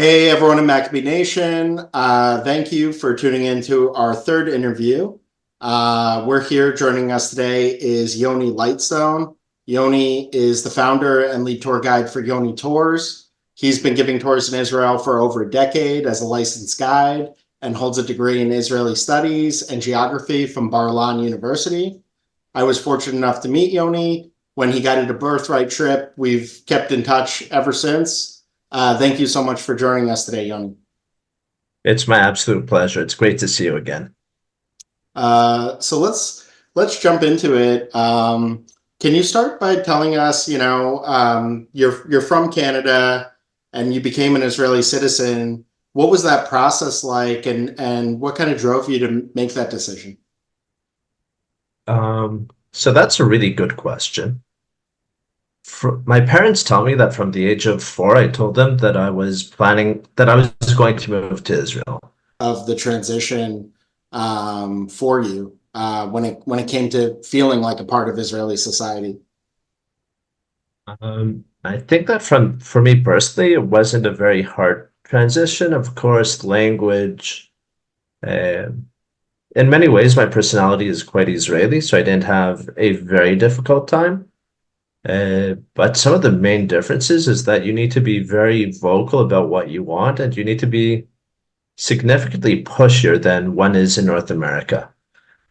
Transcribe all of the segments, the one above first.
Hey, everyone in Maccabee Nation. Thank you for tuning in to our third interview. We're here. Joining us today is Yoni Lightstone. Yoni is the founder and lead tour guide for Yoni Tours. He's been giving tours in Israel for over a decade as a licensed guide and holds a degree in Israeli studies and geography from Bar-Ilan University. I was fortunate enough to meet Yoni when he guided a birthright trip. We've kept in touch ever since. Thank you so much for joining us today, Yoni. It's my absolute pleasure. It's great to see you again. So let's jump into it. Can you start by telling us, you're from Canada and you became an Israeli citizen. What was that process like, and what kind of drove you to make that decision? So that's a really good question. My parents tell me that from the age of 4, I told them that I was going to move to Israel. Of the transition for you when it came to feeling like a part of Israeli society? I think that for me personally, it wasn't a very hard transition. Of course, language. In many ways, my personality is quite Israeli, so I didn't have a very difficult time. But some of the main differences is that you need to be very vocal about what you want, and you need to be significantly pushier than one is in North America.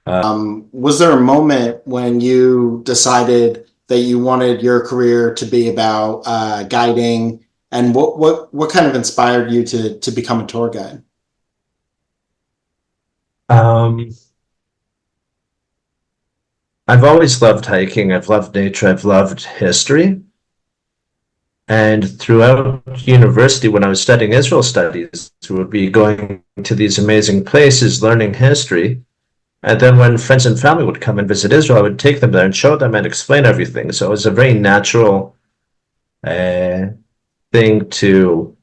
Was there a moment when you decided that you wanted your career to be about guiding, and what kind of inspired you to become a tour guide? I've always loved hiking. I've loved nature. I've loved history. And throughout university, when I was studying Israel studies, we would be going to these amazing places, learning history. And then when friends and family would come and visit Israel, I would take them there and show them and explain everything. So it was a very natural thing to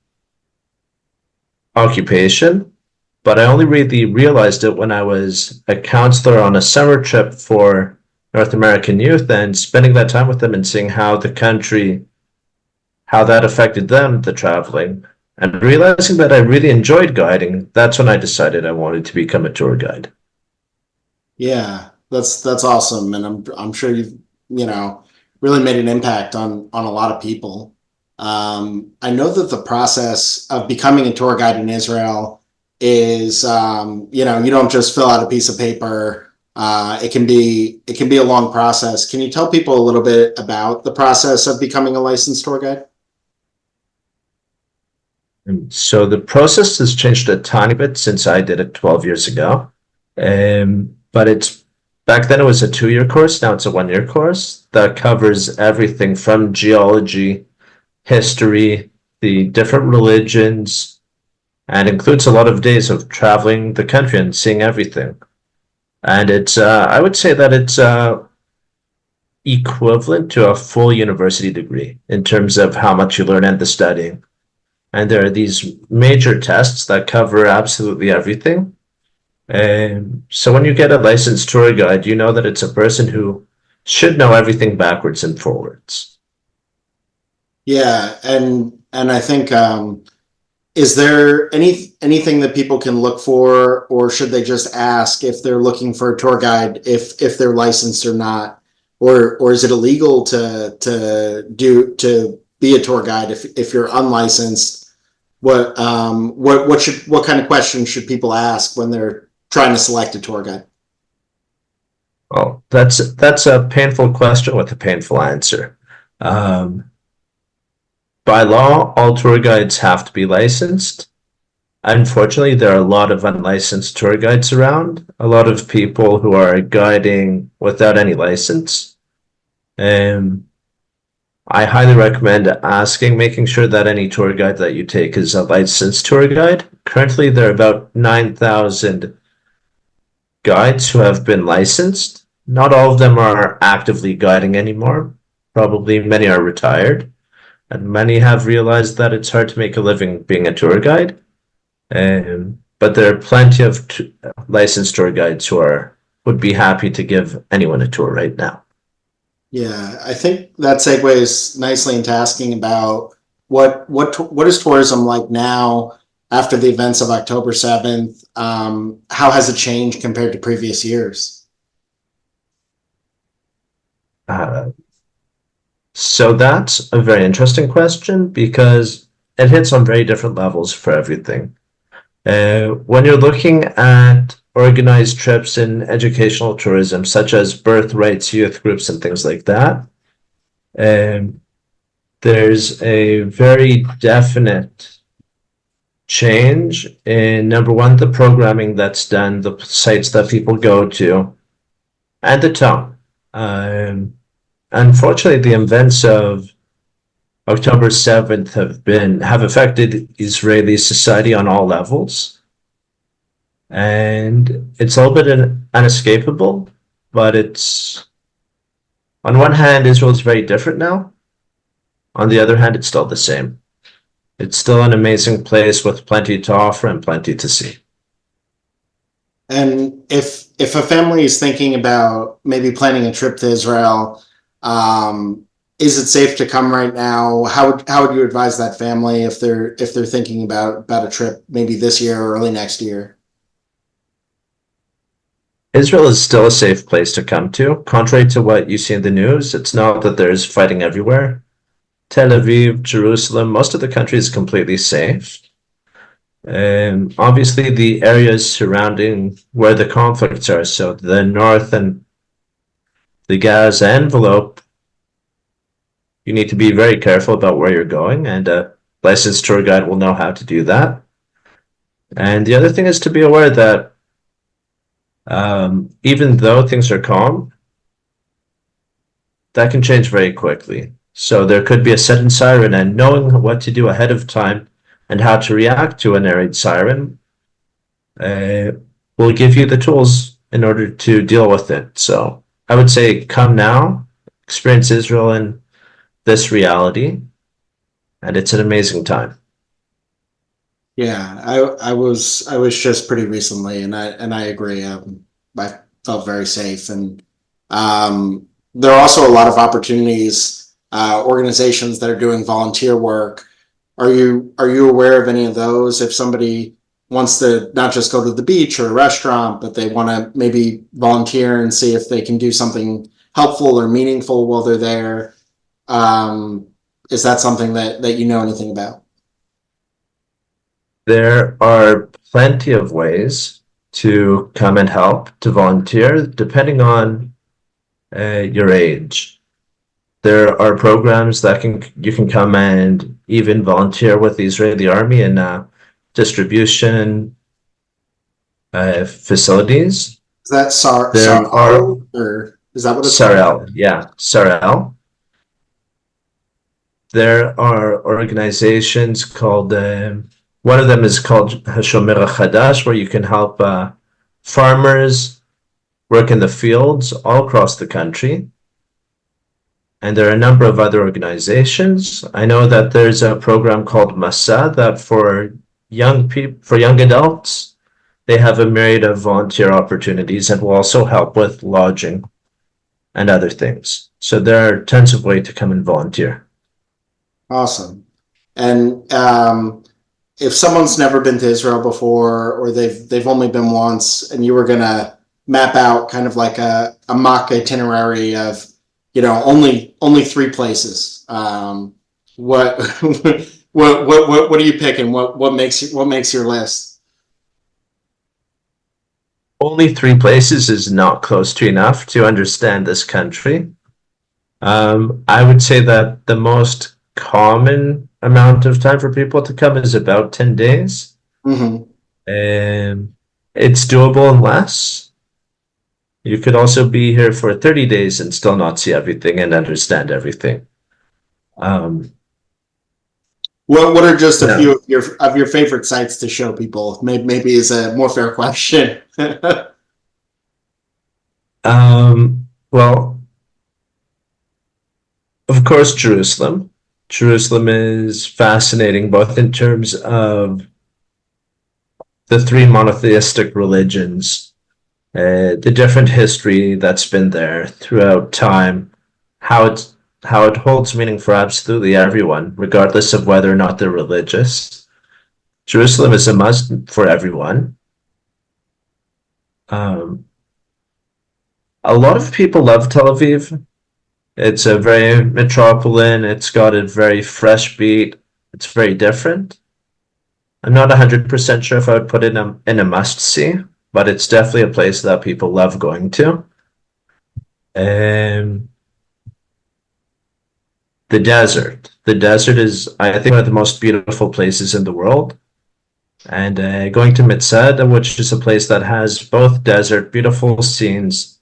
occupation. But I only really realized it when I was a counselor on a summer trip for North American youth, and spending that time with them and seeing how the country, how that affected them, the traveling, and realizing that I really enjoyed guiding. That's when I decided I wanted to become a tour guide. Yeah, that's awesome, and I'm sure you've really made an impact on a lot of people. I know that the process of becoming a tour guide in Israel is you don't just fill out a piece of paper. It can be a long process. Can you tell people a little bit about the process of becoming a licensed tour guide? And so the process has changed a tiny bit since I did it 12 years ago. But back then it was a 2-year course. Now it's a 1-year course that covers everything from geology, history, the different religions, and includes a lot of days of traveling the country and seeing everything. And it's, I would say that it's equivalent to a full university degree in terms of how much you learn and the studying. And there are these major tests that cover absolutely everything. So when you get a licensed tour guide, you know that it's a person who should know everything backwards and forwards. Yeah, and I think is there anything that people can look for, or should they just ask if they're looking for a tour guide if they're licensed or not, or is it illegal to be a tour guide if you're unlicensed? What kind of questions should people ask when they're trying to select a tour guide? Well, that's a painful question with a painful answer. By law, all tour guides have to be licensed. Unfortunately, there are a lot of unlicensed tour guides around, a lot of people who are guiding without any license. I highly recommend making sure that any tour guide that you take is a licensed tour guide. Currently, there are about 9,000 guides who have been licensed. Not all of them are actively guiding anymore. Probably many are retired. And many have realized that it's hard to make a living being a tour guide. But there are plenty of licensed tour guides who would be happy to give anyone a tour right now. Yeah, I think that segues nicely into asking about what is tourism like now after the events of October 7th? How has it changed compared to previous years? Uh, so that's a very interesting question because it hits on very different levels for everything. When you're looking at organized trips in educational tourism, such as birthrights, youth groups, and things like that, um, there's a very definite change in number one, the programming that's done, the sites that people go to, and the tone. Unfortunately, the events of October 7th have affected Israeli society on all levels. And it's a little bit unescapable, but it's on one hand, Israel is very different now. On the other hand, it's still the same. It's still an amazing place with plenty to offer and plenty to see. And if a family is thinking about maybe planning a trip to Israel, is it safe to come right now? How would you advise that family if they're thinking about a trip maybe this year or early next year? Israel is still a safe place to come to. Contrary to what you see in the news, it's not that there's fighting everywhere. Tel Aviv, Jerusalem, most of the country is completely safe. Obviously, the areas surrounding where the conflicts are, so the north and the Gaza envelope, you need to be very careful about where you're going, and a licensed tour guide will know how to do that. And the other thing is to be aware that even though things are calm, that can change very quickly. So there could be a sudden siren, and knowing what to do ahead of time and how to react to an air raid siren will give you the tools in order to deal with it. So I would say come now, experience Israel in this reality, and it's an amazing time. Yeah, I was just pretty recently, and I agree. I felt very safe, and there are also a lot of opportunities, organizations that are doing volunteer work. Are you aware of any of those? If somebody wants to not just go to the beach or a restaurant, but they want to maybe volunteer and see if they can do something helpful or meaningful while they're there, is that something that you know anything about? There are plenty of ways to come and help, to volunteer, depending on your age. There are programs that you can come and even volunteer with the Israeli army in distribution facilities. Is that There are or is that what it's called? Sarel, yeah, Sarel. There are organizations called, one of them is called Hashomer Chadash, where you can help farmers work in the fields all across the country. And there are a number of other organizations. I know that there's a program called Masa that for young adults, they have a myriad of volunteer opportunities and will also help with lodging and other things. So there are tons of ways to come and volunteer. Awesome. And if someone's never been to Israel before, or they've only been once, and you were gonna map out kind of like a mock itinerary of, only three places, what what are you picking? What makes your list? Only three places is not close to enough to understand this country. I would say that the most common amount of time for people to come is about 10 days. Mm-hmm. And it's doable in less. You could also be here for 30 days and still not see everything and understand everything. What are just a Yeah. few of your favorite sites to show people? Maybe is a more fair question. Well, of course, Jerusalem. Jerusalem is fascinating, both in terms of the three monotheistic religions, the different history that's been there throughout time, how it's how it holds meaning for absolutely everyone, regardless of whether or not they're religious. Jerusalem is a must for everyone. Um, a lot of people love Tel Aviv. It's a very metropolitan. It's got a very fresh beat. It's very different. I'm not 100% sure if I would put it in a must see, but it's definitely a place that people love going to. Um, the desert. The desert is, I think, one of the most beautiful places in the world. And going to Mitzad, which is a place that has both desert, beautiful scenes.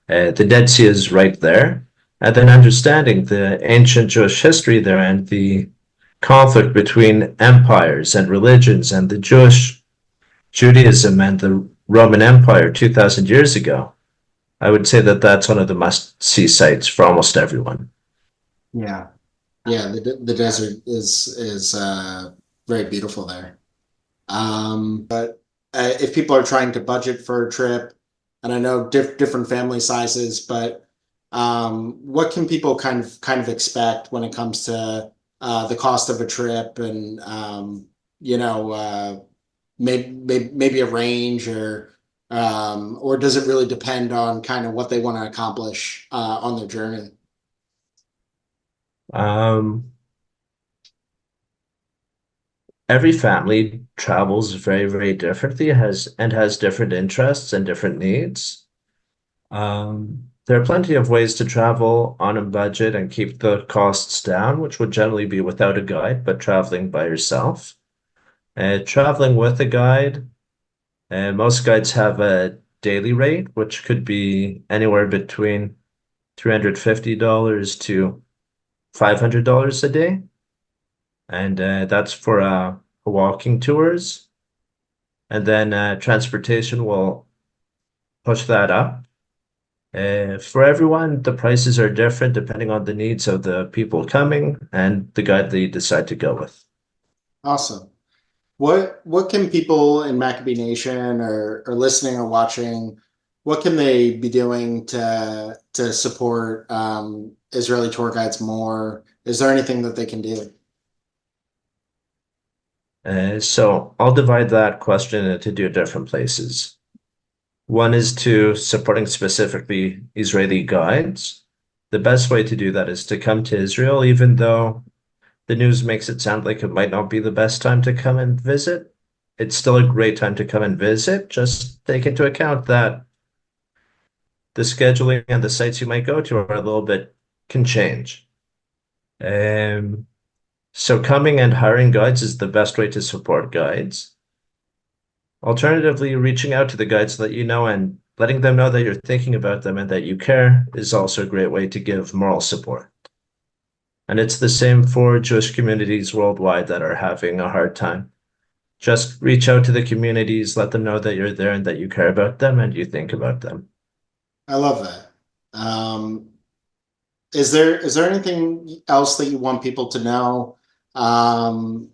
The Dead Sea is right there. And then understanding the ancient Jewish history there and the conflict between empires and religions and the Judaism and the Roman Empire 2,000 years ago. I would say that that's one of the must-see sites for almost everyone. Yeah, yeah. The desert is very beautiful there. But if people are trying to budget for a trip, and I know different family sizes, but what can people kind of expect when it comes to the cost of a trip, and you know, maybe a range, or does it really depend on kind of what they want to accomplish on their journey? Um, every family travels very, very differently, has different interests and different needs. There are plenty of ways to travel on a budget and keep the costs down, which would generally be without a guide, but traveling by yourself. Traveling with a guide, most guides have a daily rate, which could be anywhere between $350 to $500 a day. And that's for walking tours. And then transportation will push that up. For everyone, the prices are different depending on the needs of the people coming and the guide that you decide to go with. Awesome. What can people in Maccabee Nation, or listening or watching, what can they be doing to support Israeli tour guides more? Is there anything that they can do? So I'll divide that question into two different places. One is to supporting specifically Israeli guides. The best way to do that is to come to Israel, even though the news makes it sound like it might not be the best time to come and visit. It's still a great time to come and visit. Just take into account that the scheduling and the sites you might go to are a little bit can change. Um, so coming and hiring guides is the best way to support guides. Alternatively, reaching out to the guides that you know and letting them know that you're thinking about them and that you care is also a great way to give moral support. And it's the same for Jewish communities worldwide that are having a hard time. Just reach out to the communities, let them know that you're there and that you care about them and you think about them. I love that. Um, is there anything else that you want people to know? Um,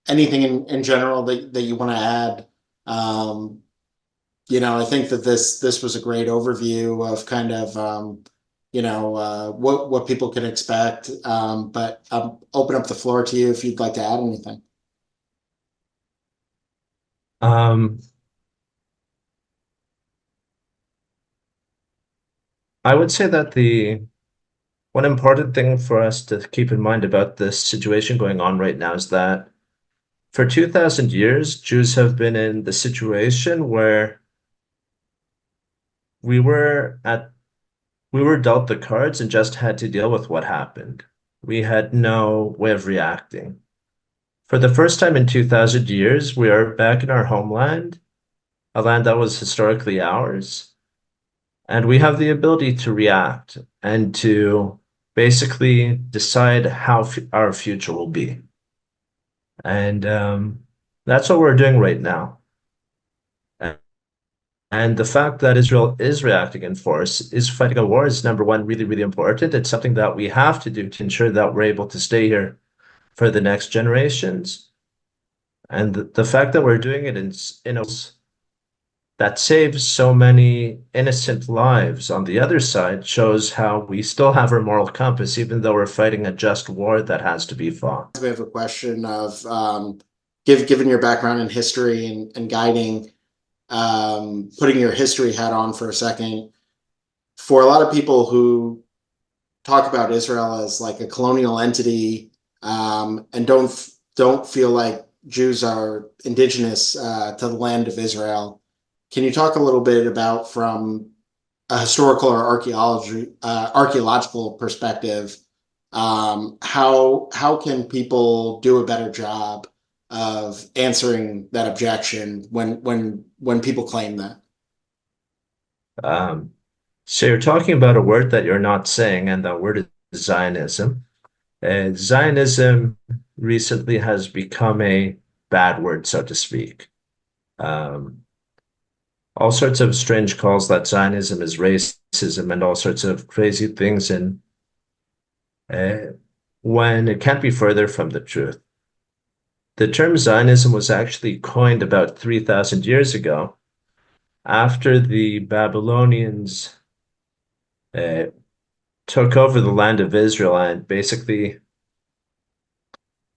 Anything in general that you want to add? Um, I think that this was a great overview of kind of what people can expect. But I'll open up the floor to you if you'd like to add anything. Um, I would say that the one important thing for us to keep in mind about this situation going on right now is that for 2,000 years, Jews have been in the situation where we were at we were dealt the cards and just had to deal with what happened. We had no way of reacting. For the first time in 2,000 years, we are back in our homeland, a land that was historically ours, and we have the ability to react and to basically decide how our future will be. And that's what we're doing right now. And the fact that Israel is reacting in force, is fighting a war, is number one, really, really important. It's something that we have to do to ensure that we're able to stay here for the next generations. And the fact that we're doing it in that saves so many innocent lives on the other side shows how we still have our moral compass, even though we're fighting a just war that has to be fought. We have a question of given your background in history and guiding, putting your history hat on for a second. For a lot of people who talk about Israel as like a colonial entity, and don't feel like Jews are indigenous to the land of Israel, can you talk a little bit about, from a historical or archaeological perspective, how can people do a better job of answering that objection when people claim that? Um, so you're talking about a word that you're not saying, and that word is Zionism. Zionism recently has become a bad word, so to speak. Um, all sorts of strange calls that Zionism is racism and all sorts of crazy things, and uh, when it can't be further from the truth. The term Zionism was actually coined about 3,000 years ago after the Babylonians uh, took over the land of Israel and basically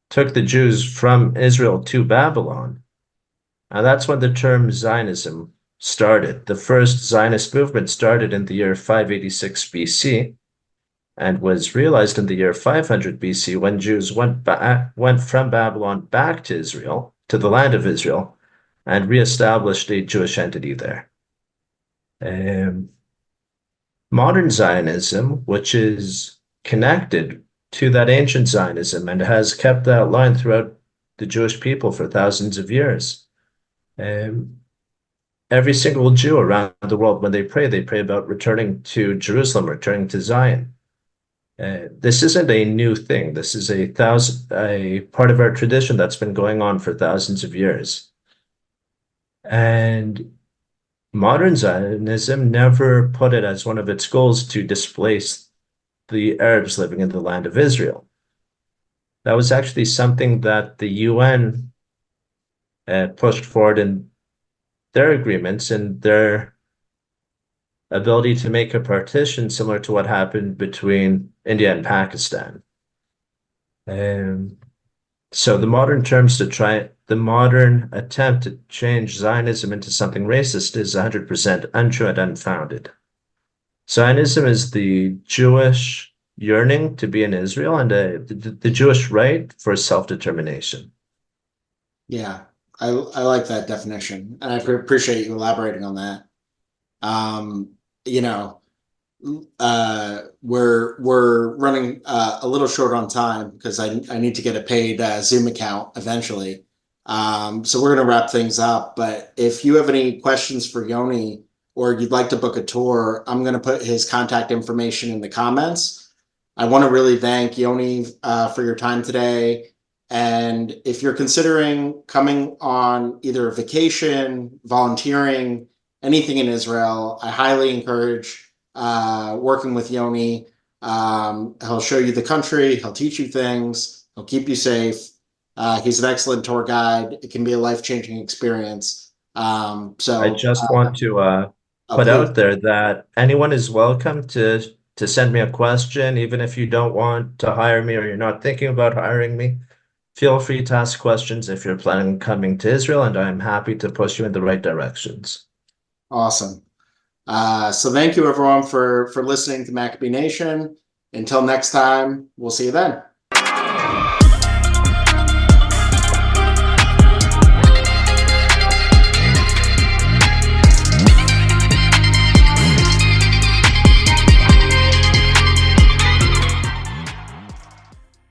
took the Jews from Israel to Babylon. And that's when the term Zionism started. The first Zionist movement started in the year 586 BC and was realized in the year 500 BC when Jews went from Babylon back to Israel, to the land of Israel, and reestablished a Jewish entity there. Um, Modern Zionism, which is connected to that ancient Zionism and has kept that line throughout the Jewish people for thousands of years. Um, every single Jew around the world, when they pray about returning to Jerusalem, returning to Zion. This isn't a new thing. This is a part of our tradition that's been going on for thousands of years. And modern Zionism never put it as one of its goals to displace the Arabs living in the land of Israel. That was actually something that the UN pushed forward in their agreements and their ability to make a partition similar to what happened between India and Pakistan. Um, so the modern attempt to change Zionism into something racist is 100% untrue and unfounded. Zionism is the Jewish yearning to be in Israel and the Jewish right for self-determination. Yeah, I like that definition, and I appreciate you elaborating on that. Um, you know, we're running a little short on time because I need to get a paid Zoom account eventually. So we're gonna wrap things up. But if you have any questions for Yoni, or you'd like to book a tour, I'm gonna put his contact information in the comments. I want to really thank Yoni for your time today. And if you're considering coming on either a vacation, volunteering, anything in Israel, I highly encourage working with Yoni. He'll show you the country, he'll teach you things, he'll keep you safe. He's an excellent tour guide. It can be a life-changing experience. I just want to Oh, put please. out there that anyone is welcome to send me a question, even if you don't want to hire me or you're not thinking about hiring me. Feel free to ask questions if you're planning on coming to Israel, and I'm happy to push you in the right directions. Awesome. So thank you everyone for listening to Maccabee Nation. Until next time, we'll see you then.